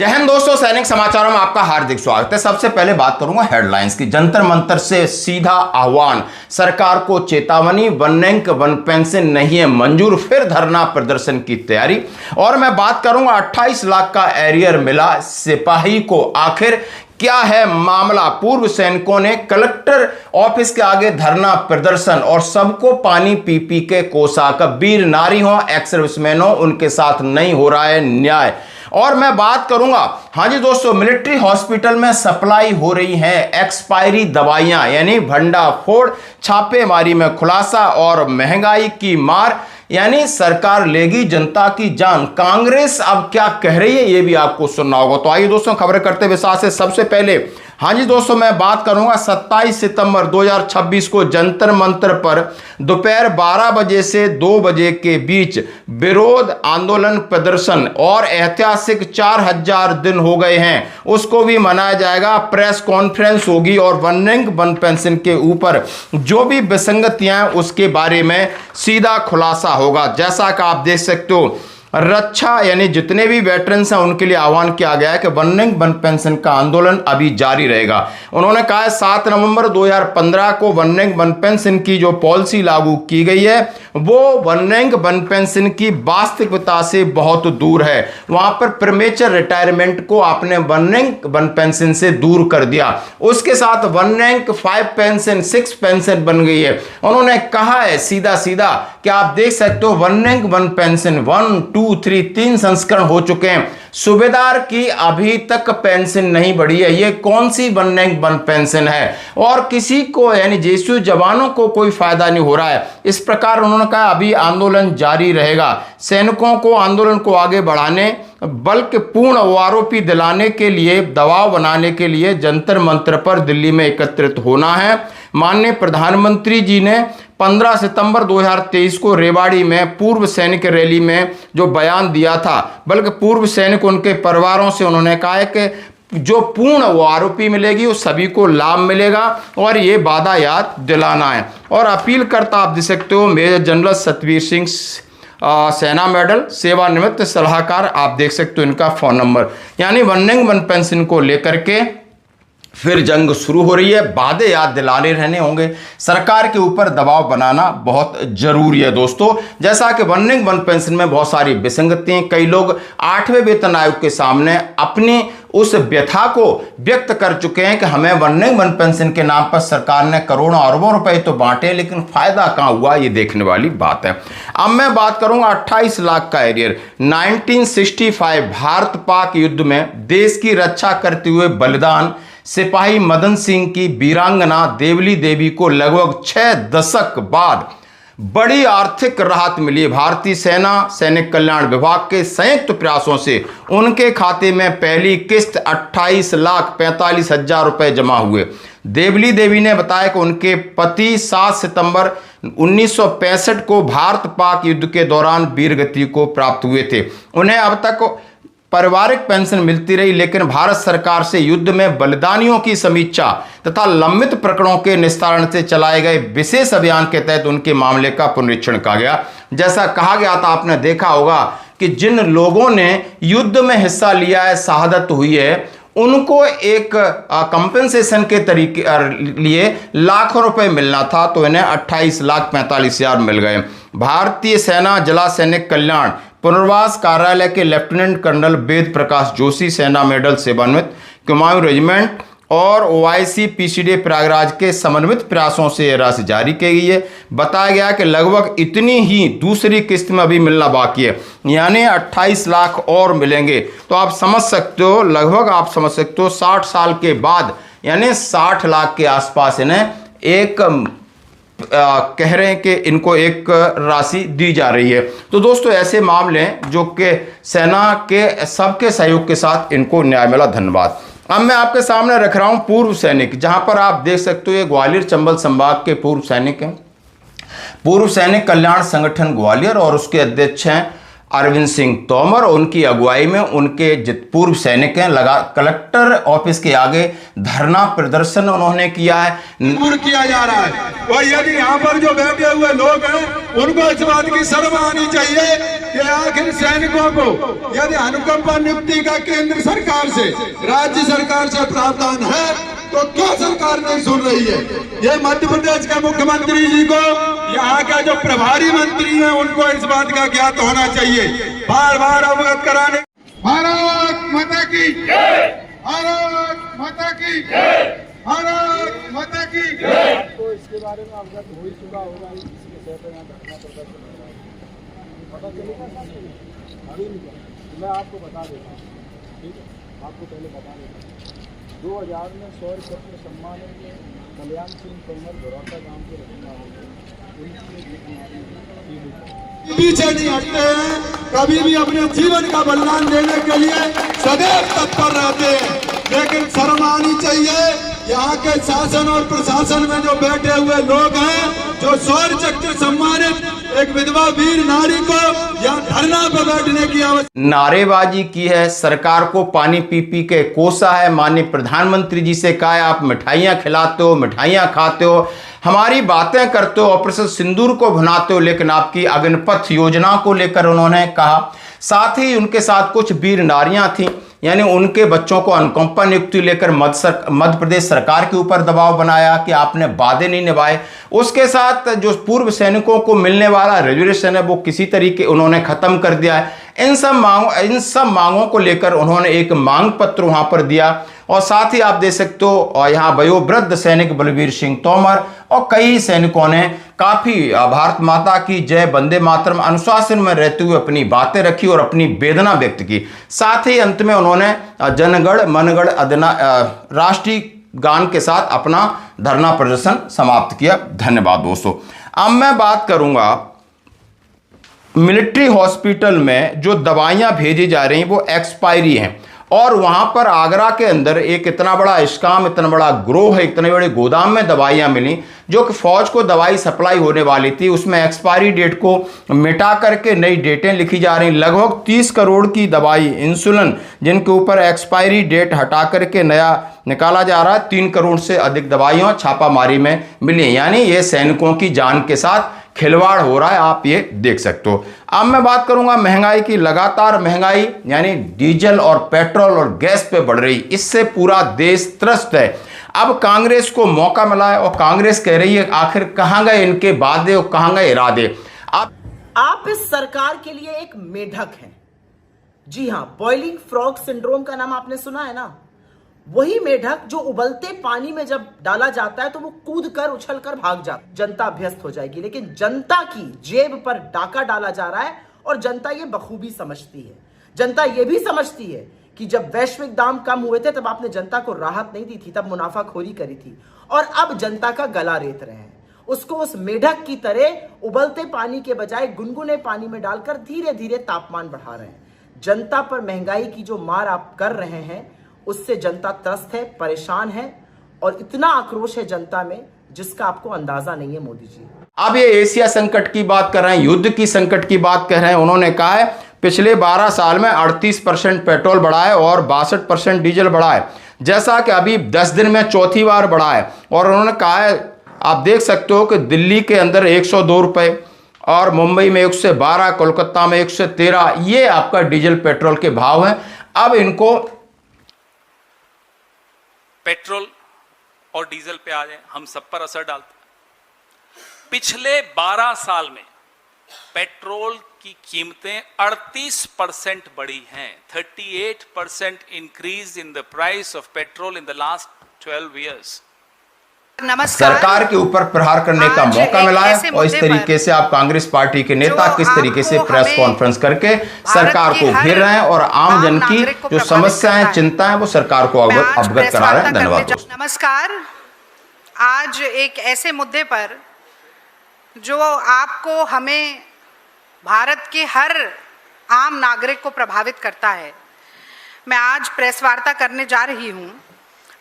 जय हिंद दोस्तों, सैनिक समाचारों में आपका हार्दिक स्वागत है। सबसे पहले बात करूंगा हेडलाइंस की। जंतर मंतर से सीधा आह्वान, सरकार को चेतावनी, वन रैंक वन पेंशन नहीं है मंजूर, फिर धरना प्रदर्शन की तैयारी। और मैं बात करूंगा 28 लाख का एरियर मिला सिपाही को, आखिर क्या है मामला। पूर्व सैनिकों ने कलेक्टर ऑफिस के आगे धरना प्रदर्शन और सबको पानी पी पी के कोसा। वीर नारी हो, एक्स सर्विसमैन हो, उनके साथ नहीं हो रहा है न्याय। और मैं बात करूंगा, हाँ जी दोस्तों, मिलिट्री हॉस्पिटल में सप्लाई हो रही है एक्सपायरी दवाइयां, यानी भंडाफोड़, छापेमारी में खुलासा और महंगाई की मार, यानी सरकार लेगी जनता की जान। कांग्रेस अब क्या कह रही है ये भी आपको सुनना होगा। तो आइए दोस्तों खबरें करते विस्तार से। सबसे पहले हाँ जी दोस्तों, मैं बात करूंगा 27 सितंबर 2026 को जंतर मंतर पर दोपहर 12 बजे से 2 बजे के बीच विरोध आंदोलन प्रदर्शन और ऐतिहासिक 4000 दिन हो गए हैं, उसको भी मनाया जाएगा। प्रेस कॉन्फ्रेंस होगी और वन रैंक वन पेंशन के ऊपर जो भी विसंगतियां उसके बारे में सीधा खुलासा होगा। जैसा कि आप देख सकते हो, रक्षा यानी जितने भी वेटरन्स हैं उनके लिए आह्वान किया गया है कि वन रैंक वन पेंशन का आंदोलन अभी जारी रहेगा। उन्होंने कहा है 7 नवंबर 2015 को वन रैंक वन पेंशन की जो पॉलिसी लागू की गई है वो वन रैंक वन पेंशन की वास्तविकता से बहुत दूर है। वहां पर प्रीमेचर रिटायरमेंट को आपने वन रैंक वन पेंशन से दूर कर दिया, उसके साथ वन रैंक 5 पेंशन 6 पेंशन बन गई है। उन्होंने कहा है सीधा सीधा कि आप देख सकते हो वन रैंक वन पेंशन 1, 2, 3 3 संस्करण हो चुके हैं। सूबेदार की अभी तक पेंशन नहीं बढ़ी है। ये कौन सी वन रैंक वन पेंशन है? और किसी को यानी जेएसयू जवानों को कोई फायदा नहीं हो रहा है। इस प्रकार उन्होंने कहा अभी आंदोलन जारी रहेगा। सैनिकों को आंदोलन को आगे बढ़ाने, बल्कि पूर्ण आरोपी दिलाने के लिए, दबाव बनाने के लिए जंतर मंतर पर दिल्ली में एकत्रित होना है। माननीय प्रधानमंत्री जी ने 15 सितंबर 2023 को रेवाड़ी में पूर्व सैनिक रैली में जो बयान दिया था, बल्कि पूर्व सैनिक उनके परिवारों से उन्होंने कहा है कि जो पूर्ण वो आरोपी मिलेगी वो सभी को लाभ मिलेगा और ये वादा याद दिलाना है। और अपील करता आप देख सकते हो मेजर जनरल सतवीर सिंह, सेना मेडल, सेवानिवृत्त सलाहकार, आप देख सकते हो इनका फोन नंबर। यानी वन रैंक वन पेंशन को लेकर के फिर जंग शुरू हो रही है। वादे याद दिलाने रहने होंगे, सरकार के ऊपर दबाव बनाना बहुत जरूरी है दोस्तों। जैसा कि वन रैंक वन पेंशन में बहुत सारी विसंगतियां, कई लोग 8वें वेतन आयोग के सामने अपनी उस व्यथा को व्यक्त कर चुके हैं कि हमें वन रैंक वन पेंशन के नाम पर सरकार ने करोड़ों अरबों रुपए तो बांटे, लेकिन फायदा कहां हुआ ये देखने वाली बात है। अब मैं बात करूंगा 28 लाख का एरियर। 1965 भारत पाक युद्ध में देश की रक्षा करते हुए बलिदान सिपाही मदन सिंह की वीरांगना देवली देवी को लगभग 6 दशक बाद बड़ी आर्थिक राहत मिली। भारतीय सेना सैनिक कल्याण विभाग के संयुक्त प्रयासों से उनके खाते में पहली किस्त 28,45,000 रुपए जमा हुए। देवली देवी ने बताया कि उनके पति 7 सितंबर 1965 को भारत पाक युद्ध के दौरान वीरगति को प्राप्त हुए थे। उन्हें अब तक पारिवारिक पेंशन मिलती रही, लेकिन भारत सरकार से युद्ध में बलिदानियों की समीक्षा तथा लंबित प्रकरणों के निस्तारण से चलाए गए विशेष अभियान के तहत उनके मामले का पुनरीक्षण किया गया। जैसा कहा गया था, आपने देखा होगा कि जिन लोगों ने युद्ध में हिस्सा लिया है, शहादत हुई है, उनको एक कंपेंसेशन के तरीके लिए लाखों रुपए मिलना था, तो इन्हें 28,45,000 मिल गए। भारतीय सेना जला सैनिक कल्याण पुनर्वास कार्यालय के लेफ्टिनेंट कर्नल वेद प्रकाश जोशी, सेना मेडल, सेवानिवृत्त, कुमाऊं रेजिमेंट और OIC PCD प्रयागराज के समन्वित प्रयासों से यह राशि जारी की गई है। बताया गया कि लगभग इतनी ही दूसरी किस्त में अभी मिलना बाकी है, यानी 28 लाख और मिलेंगे। तो आप समझ सकते हो, लगभग आप समझ सकते हो 60 साल के बाद यानी 60 लाख के आसपास इन्हें एक कह रहे हैं कि इनको एक राशि दी जा रही है। तो दोस्तों ऐसे मामले जो कि सेना के सबके सहयोग के साथ इनको न्याय मिला। धन्यवाद। अब मैं आपके सामने रख रहा हूं पूर्व सैनिक, जहां पर आप देख सकते हो ये ग्वालियर चंबल संभाग के पूर्व सैनिक हैं। पूर्व सैनिक कल्याण संगठन ग्वालियर और उसके अध्यक्ष हैं अरविंद सिंह तोमर और उनकी अगुवाई में उनके पूर्व सैनिक हैं लगा कलेक्टर ऑफिस के आगे धरना प्रदर्शन उन्होंने किया है। दूर किया जा रहा है और यदि यहाँ पर जो बैठे हुए लोग हैं उनको इस बात की शर्म आनी चाहिए कि आखिर सैनिकों को यदि अनुकंपा नियुक्ति का केंद्र सरकार से, राज्य सरकार से प्रावधान है तो क्यों सरकार नहीं सुन रही है। ये मध्य प्रदेश के मुख्यमंत्री जी को, यहाँ का जो प्रभारी मंत्री हैं उनको इस बात का ज्ञात होना चाहिए, बार बार अवगत कराने। भारत माता की जय, भारत माता की जय, भारत माता की जय। तो इसके बारे में अवगत हो ही चुका होगा, इसके तहत यहाँ धरना प्रदर्शन पता चलेगा अभी नहीं। मैं आपको बता देता हूँ, ठीक है, आपको पहले बता देता हूँ। 2000 में शौर्य चक्र सम्मान कल्याण सिंह तोमर भरोसा गांव के रहने वाले पीछे नहीं हटते हैं, कभी भी अपने जीवन का बलिदान देने के लिए सदैव तत्पर रहते हैं। लेकिन शर्म आनी चाहिए यहाँ के शासन और प्रशासन में जो बैठे हुए लोग हैं, जो शौर्य चक्र सम्मानित एक विधवा वीर नारी को यहाँ धरना पर बैठने की आवश्यकता। नारेबाजी की है, सरकार को पानी पी पी के कोसा है। माननीय प्रधानमंत्री जी से कहा है आप मिठाइयाँ खिलाते हो, मिठाइयाँ खाते हो, हमारी बातें करते हो, ऑपरेशन सिंदूर को भुनाते हो, लेकिन आपकी अग्निपथ योजना को लेकर उन्होंने कहा। साथ ही उनके साथ कुछ वीर नारियां थीं, यानी उनके बच्चों को अनुकंपा नियुक्ति लेकर मध्य प्रदेश सरकार के ऊपर दबाव बनाया कि आपने वादे नहीं निभाए। उसके साथ जो पूर्व सैनिकों को मिलने वाला रिजर्वेशन है वो किसी तरीके उन्होंने खत्म कर दिया है। इन सब मांगों को लेकर उन्होंने एक मांग पत्र वहां पर दिया और साथ ही आप देख सकते हो और यहाँ वयोवृद्ध सैनिक बलबीर सिंह तोमर और कई सैनिकों ने काफी भारत माता की जय, वंदे मातरम अनुशासन में रहते हुए अपनी बातें रखी और अपनी वेदना व्यक्त की। साथ ही अंत में उन्होंने जनगण मनगण राष्ट्रीय गान के साथ अपना धरना प्रदर्शन समाप्त किया। धन्यवाद दोस्तों। अब मैं बात करूंगा मिलिट्री हॉस्पिटल में जो दवाइयां भेजी जा रही हैं वो एक्सपायरी हैं और वहां पर आगरा के अंदर एक इतना बड़ा स्काम, इतना बड़ा ग्रोह है, इतने बड़े गोदाम में दवाइयां मिली जो कि फौज को दवाई सप्लाई होने वाली थी, उसमें एक्सपायरी डेट को मिटा करके नई डेटें लिखी जा रही। लगभग 30 करोड़ की दवाई इंसुलिन जिनके ऊपर एक्सपायरी डेट हटा करके नया निकाला जा रहा है। 3 करोड़ से अधिक दवाइयां छापामारी में मिली, यानी ये सैनिकों की जान के साथ खिलवाड़ हो रहा है, आप ये देख सकते हो। अब मैं बात करूंगा महंगाई की। लगातार महंगाई यानी डीजल और पेट्रोल और गैस पे बढ़ रही, इससे पूरा देश त्रस्त है। अब कांग्रेस को मौका मिला है और कांग्रेस कह रही है आखिर कहां गए इनके वादे और कहां गए इरादे। आप इस सरकार के लिए एक मेढक हैं। जी हां, बॉइलिंग फ्रॉग सिंड्रोम का नाम आपने सुना है ना। वही मेढक जो उबलते पानी में जब डाला जाता है तो वो कूद कर उछल कर भाग जाता है। जनता अभ्यस्त हो जाएगी, लेकिन जनता की जेब पर डाका डाला जा रहा है और जनता ये बखूबी समझती है। जनता ये भी समझती है कि जब वैश्विक दाम कम हुए थे तब आपने जनता को राहत नहीं दी थी, तब मुनाफाखोरी करी थी, और अब जनता का गला रेत रहे हैं। उसको उस मेढक की तरह उबलते पानी के बजाय गुनगुने पानी में डालकर धीरे धीरे तापमान बढ़ा रहे हैं। जनता पर महंगाई की जो मार आप कर रहे हैं उससे जनता त्रस्त है, परेशान है, और इतना आक्रोश है जनता में जिसका आपको अंदाजा नहीं है मोदी जी। अब ये एशिया संकट की बात कर रहे हैं, युद्ध की संकट की बात कर रहे हैं। उन्होंने कहा है पिछले 12 साल में 38% पेट्रोल बढ़ा है और 62% डीजल बढ़ा है, जैसा कि अभी 10 दिन में चौथी बार बढ़ा है। और उन्होंने कहा है, आप देख सकते हो कि दिल्ली के अंदर 102 रुपए और मुंबई में 112, कोलकाता में 113, ये आपका डीजल पेट्रोल के भाव हैं। अब इनको पेट्रोल और डीजल पे आ जाए, हम सब पर असर डालता है। पिछले 12 साल में पेट्रोल की कीमतें 38% बढ़ी हैं। 38% increase in the price of petrol in the last 12 years. नमस्कार। सरकार के ऊपर प्रहार करने का मौका मिला है और इस तरीके से आप कांग्रेस पार्टी के नेता किस तरीके से प्रेस कॉन्फ्रेंस करके सरकार को घेर रहे हैं और आम जन की जो समस्याएं, चिंताएं वो सरकार को अवगत करा रहे हैं। धन्यवाद। नमस्कार। आज एक ऐसे मुद्दे पर जो आपको, हमें, भारत के हर आम नागरिक को प्रभावित करता है, मैं आज प्रेस वार्ता करने जा रही हूं।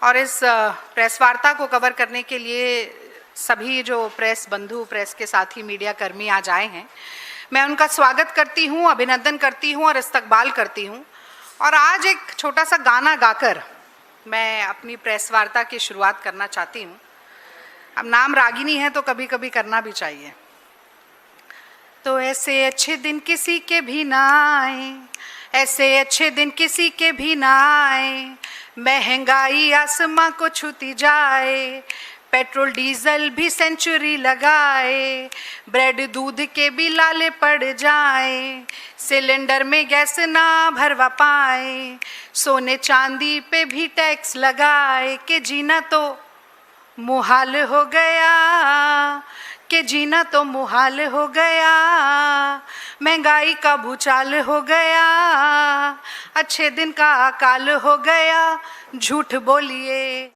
और इस प्रेस वार्ता को कवर करने के लिए सभी जो प्रेस बंधु, प्रेस के साथी, मीडिया कर्मी आज आए हैं। मैं उनका स्वागत करती हूँ, अभिनंदन करती हूँ और इस्तकबाल करती हूँ। और आज एक छोटा सा गाना गाकर मैं अपनी प्रेस वार्ता की शुरुआत करना चाहती हूँ। अब नाम रागिनी है तो कभी कभी करना भी चाहिए। तो ऐसे अच्छे दिन किसी के भी ना आए, ऐसे अच्छे दिन किसी के भी ना आए, महंगाई आसमां को छूती जाए, पेट्रोल डीजल भी सेंचुरी लगाए, ब्रेड दूध के भी लाले पड़ जाए, सिलेंडर में गैस ना भरवा पाए, सोने चांदी पे भी टैक्स लगाए, कि जीना तो मुहाल हो गया, कि जीना तो मुहाल हो गया, महंगाई का भूचाल हो गया, अच्छे दिन का अकाल हो गया, झूठ बोलिए।